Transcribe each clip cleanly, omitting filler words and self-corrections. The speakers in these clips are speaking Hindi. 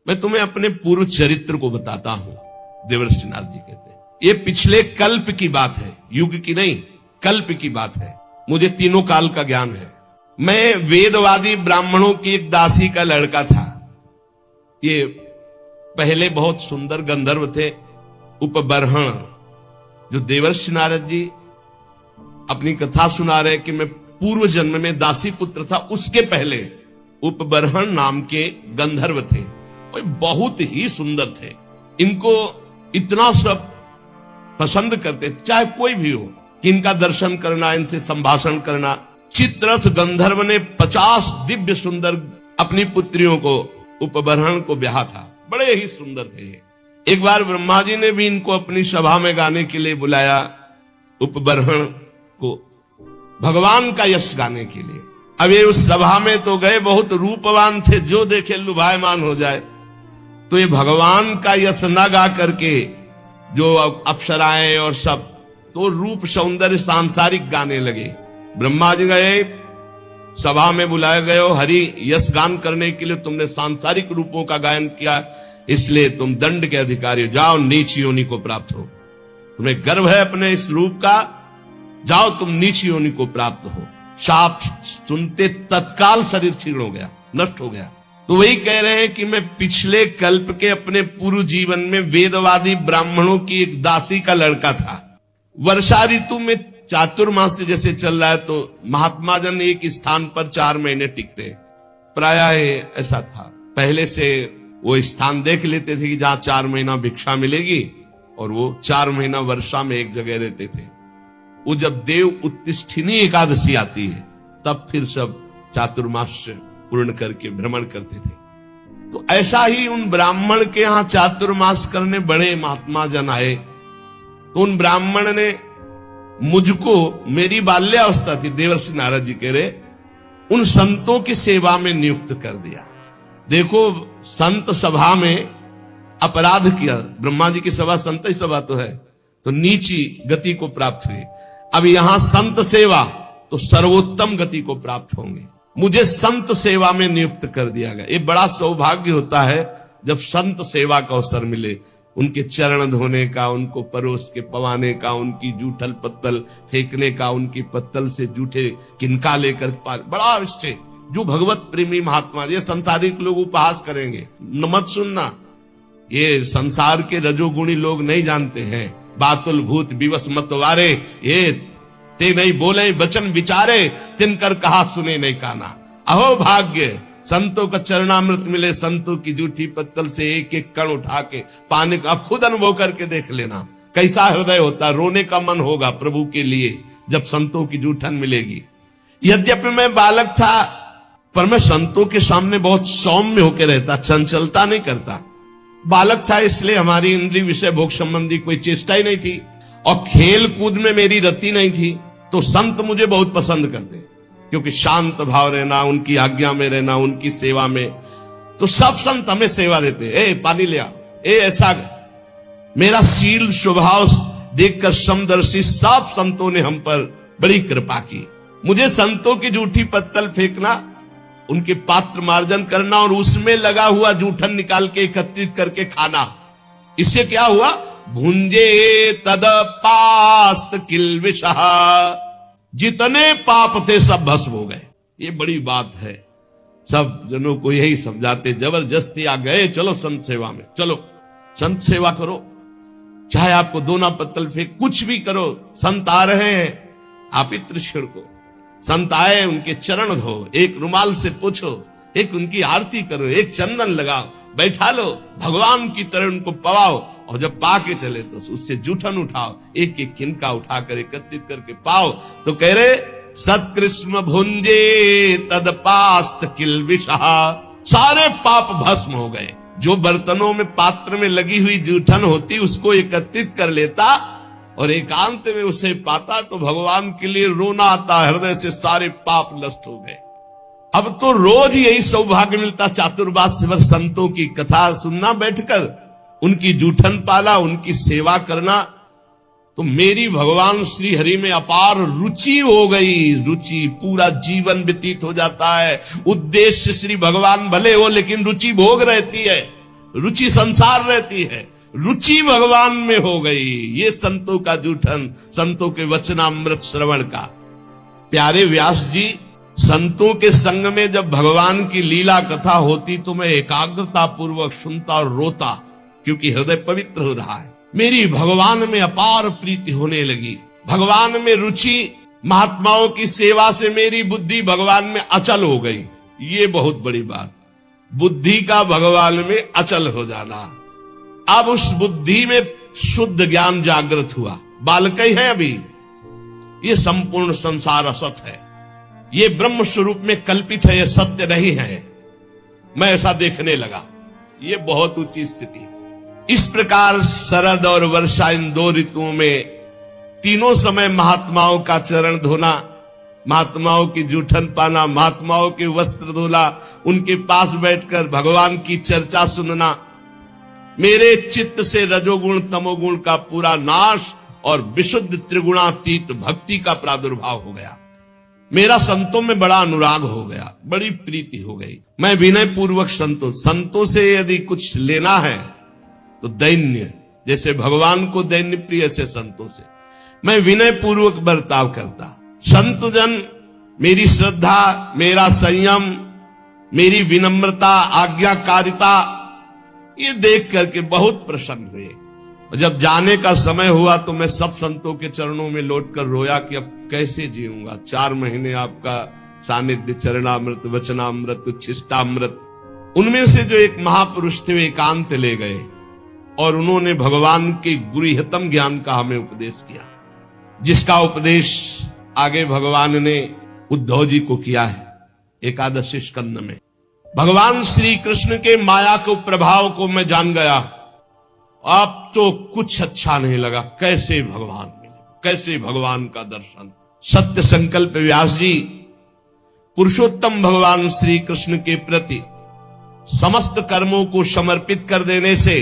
मैं तुम्हें अपने पूर्व चरित्र को बताता हूं। देवर्षि नारद जी कहते हैं ये पिछले कल्प की बात है, युग की नहीं, कल्प की बात है। मुझे तीनों काल का ज्ञान है। मैं वेदवादी ब्राह्मणों की एक दासी का लड़का था। ये पहले बहुत सुंदर गंधर्व थे, उपबर्हण, जो देवर्षि नारद जी अपनी कथा सुना रहे कि मैं पूर्व जन्म में दासी पुत्र था, उसके पहले उपबर्हण नाम के गंधर्व थे और बहुत ही सुंदर थे। इनको इतना सब पसंद करते थे, चाहे कोई भी हो, कि इनका दर्शन करना, इनसे संभाषण करना। चित्ररथ गंधर्व ने 50 दिव्य सुंदर अपनी पुत्रियों को, उपबर्हण को ब्याहा था। बड़े ही सुंदर थे ये। एक बार ब्रह्मा जी ने भी इनको अपनी सभा में गाने के लिए बुलाया, उपबर्हण को भगवान का यश गाने के लिए। अब ये उस सभा में तो गए, बहुत रूपवान थे, जो देखे लुभायमान हो जाए। तो ये भगवान का यश न गा करके जो अप्सराएं और सब, तो रूप सौंदर्य सांसारिक गाने लगे। ब्रह्मा जी गए, सभा में बुलाए गए हो, हरि यश गान करने के लिए तुमने सांसारिक रूपों का गायन किया, इसलिए तुम दंड के अधिकारी हो, जाओ नीच योनि को प्राप्त हो। तुम्हें गर्व है अपने इस रूप का, जाओ तुम नीच योनि को प्राप्त हो। शाप सुनते तत्काल शरीर क्षीण हो गया, नष्ट हो गया। तो वही कह रहे हैं कि मैं पिछले कल्प के अपने पूर्व जीवन में वेदवादी ब्राह्मणों की एक दासी का लड़का था। वर्षा ऋतु में चातुर्मास जैसे चल रहा है, तो महात्मा जन एक स्थान पर 4 महीने टिकते, प्रायः ऐसा था। पहले से वो स्थान देख लेते थे कि जहां 4 महीना भिक्षा मिलेगी, और वो 4 महीना वर्षा में एक जगह रहते थे। वो जब देव उत्तिष्ठिनी एकादशी आती है, तब फिर सब चातुर्मास पूर्ण करके भ्रमण करते थे। तो ऐसा ही उन ब्राह्मण के यहां चातुर्मास करने बड़े महात्मा जन आए। तो उन ब्राह्मण ने मुझको, मेरी बाल्यावस्था थी, देवर्षि नारद जी कह रहे, उन संतों की सेवा में नियुक्त कर दिया। देखो, संत सभा में अपराध किया, ब्रह्मा जी की सभा संत ही सभा तो है, तो नीची गति को प्राप्त हुई। अब यहां संत सेवा, तो सर्वोत्तम गति को प्राप्त होंगे। मुझे संत सेवा में नियुक्त कर दिया गया। ये बड़ा सौभाग्य होता है जब संत सेवा का अवसर मिले, उनके चरण धोने का, उनको परोस के पवाने का, उनकी जूठल पत्तल फेंकने का, उनकी पत्तल से जूठे किनका लेकर बड़ा अवश्य। जो भगवत प्रेमी महात्मा, ये संसारिक लोग उपहास करेंगे, मत सुनना, ये संसार के रजोगुणी लोग नहीं जानते हैं। बातुल भूत विवश मतवारे, ये ते नहीं बोले वचन विचारे, तिनकर कहा सुने नहीं काना। अहो भाग्य, संतों का चरणामृत मिले, संतों की जूठी पत्तल से एक एक कण उठा के पाने का। आप खुद अनुभव करके देख लेना कैसा हृदय होता, रोने का मन होगा प्रभु के लिए जब संतों की जूठन मिलेगी। यद्यपि मैं बालक था, पर मैं संतों के सामने बहुत सौम्य होकर रहता, चंचलता नहीं करता। बालक था इसलिए हमारी इंद्रिय विषय भोग संबंधी कोई चेष्टा ही नहीं थी, और खेल कूद में मेरी रति नहीं थी। तो संत मुझे बहुत पसंद करते, क्योंकि शांत भाव रहना, उनकी आज्ञा में रहना, उनकी सेवा में। तो सब संत हमें सेवा देते, ए पानी ले आ, ए ऐसा। मेरा शील स्वभाव देखकर समदर्शी सब संतों ने हम पर बड़ी कृपा की। मुझे संतों की जूठी पत्तल फेंकना, उनके पात्र मार्जन करना, और उसमें लगा हुआ जूठन निकाल के एकत्रित करके खाना। इससे क्या हुआ? भुंजे तद पास्त किल्विषः, जितने पाप थे सब भस्म हो गए। ये बड़ी बात है। सब जनों को यही समझाते, जबरदस्ती आ गए, चलो संत सेवा में, चलो संत सेवा करो, चाहे आपको दोना पत्तल फेंक, कुछ भी करो। संत आ रहे हैं, आप इत्र छिड़को। संत आए, उनके चरण धो, एक रुमाल से पूछो, एक उनकी आरती करो, एक चंदन लगाओ, बैठा लो, भगवान की तरह उनको पवाओ, और जब पाके चले तो उससे जूठन उठाओ, एक एक किनका उठाकर एकत्रित करके पाओ। तो कह रहे, सत्कृष्ण भुंजे तद पास्त किल्विषः, सारे पाप भस्म हो गए। जो बर्तनों में, पात्र में लगी हुई जूठन होती, उसको एकत्रित कर लेता और एकांत में उसे पाता, तो भगवान के लिए रोना आता, हृदय से सारे पाप नष्ट हो गए। अब तो रोज यही सौभाग्य मिलता, चातुर्मास भर संतों की कथा सुनना, बैठकर उनकी जूठन पाला, उनकी सेवा करना। तो मेरी भगवान श्री हरि में अपार रुचि हो गई। रुचि, पूरा जीवन व्यतीत हो जाता है। उद्देश्य श्री भगवान भले हो, लेकिन रुचि भोग रहती है। रुचि संसार रहती है, रुचि भगवान में हो गई। ये संतों का जूठन, संतों के वचनामृत श्रवण का। प्यारे व्यास जी, संतों के संग में जब भगवान की लीला कथा होती तो मैं एकाग्रता पूर्वक सुनता और रोता, क्योंकि हृदय पवित्र हो रहा है। मेरी भगवान में अपार प्रीति होने लगी, भगवान में रुचि, महात्माओं की सेवा से मेरी बुद्धि भगवान में अचल हो गई। ये बहुत बड़ी बात, बुद्धि का भगवान में अचल हो जाना। अब उस बुद्धि में शुद्ध ज्ञान जागृत हुआ। बालक ही है अभी, ये संपूर्ण संसार असत है, ये ब्रह्म स्वरूप में कल्पित है, ये सत्य नहीं है। मैं ऐसा देखने लगा, ये बहुत ऊंची स्थिति। इस प्रकार शरद और वर्षा, इन दो ऋतुओं में तीनों समय महात्माओं का चरण धोना, महात्माओं की जूठन पाना, महात्माओं के वस्त्र धोना, उनके पास बैठकर भगवान की चर्चा सुनना, मेरे चित्त से रजोगुण तमोगुण का पूरा नाश और विशुद्ध त्रिगुणातीत भक्ति का प्रादुर्भाव हो गया। मेरा संतों में बड़ा अनुराग हो गया, बड़ी प्रीति हो गई। मैं विनय पूर्वक संतों से यदि कुछ लेना है तो दैन्य, जैसे भगवान को दैन्य प्रिय से संतों से मैं विनय पूर्वक बर्ताव करता। संत जन मेरी श्रद्धा, मेरा संयम, मेरी विनम्रता, आज्ञाकारिता, ये देख करके बहुत प्रसन्न हुए। जब जाने का समय हुआ तो मैं सब संतों के चरणों में लौटकर रोया कि अब कैसे जीऊंगा। 4 महीने आपका सानिध्य, चरणामृत, वचनामृत, उच्छिष्टामृत। उनमें से जो एक महापुरुष थे वे एकांत ले गए और उन्होंने भगवान के गुरुहितम ज्ञान का हमें उपदेश किया, जिसका उपदेश आगे भगवान ने उद्धव जी को किया है एकादशी स्कंद में। भगवान श्री कृष्ण के माया को प्रभाव को मैं जान गया। अब तो कुछ अच्छा नहीं लगा, कैसे भगवान मिले, कैसे भगवान का दर्शन। सत्य संकल्प व्यास जी पुरुषोत्तम भगवान श्री कृष्ण के प्रति समस्त कर्मों को समर्पित कर देने से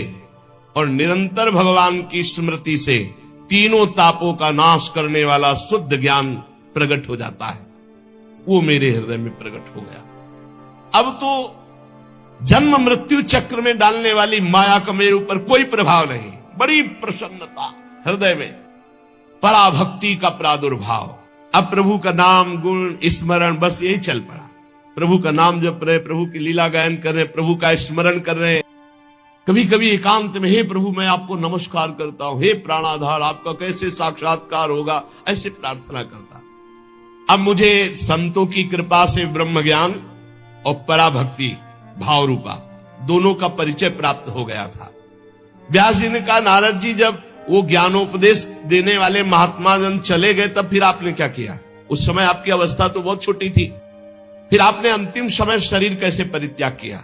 और निरंतर भगवान की स्मृति से तीनों तापों का नाश करने वाला शुद्ध ज्ञान प्रकट हो जाता है। वो मेरे हृदय में प्रकट हो गया। अब तो जन्म मृत्यु चक्र में डालने वाली माया का मेरे ऊपर कोई प्रभाव नहीं। बड़ी प्रसन्नता हृदय में, पराभक्ति का प्रादुर्भाव। अब प्रभु का नाम गुण स्मरण बस यही चल पड़ा। प्रभु का नाम जप रहे, प्रभु की लीला गायन कर रहे, प्रभु का स्मरण कर रहे। कभी कभी एकांत में, हे प्रभु मैं आपको नमस्कार करता हूं, हे प्राणाधार आपका कैसे साक्षात्कार होगा, ऐसे प्रार्थना करता। अब मुझे संतों की कृपा से ब्रह्म ज्ञान और पराभक्ति भाव रूपा दोनों का परिचय प्राप्त हो गया था। व्यास जी ने कहा, नारद जी जब वो ज्ञानोपदेश देने वाले महात्मा जन चले गए तब फिर आपने क्या किया? उस समय आपकी अवस्था तो बहुत छोटी थी, फिर आपने अंतिम समय शरीर कैसे परित्याग किया?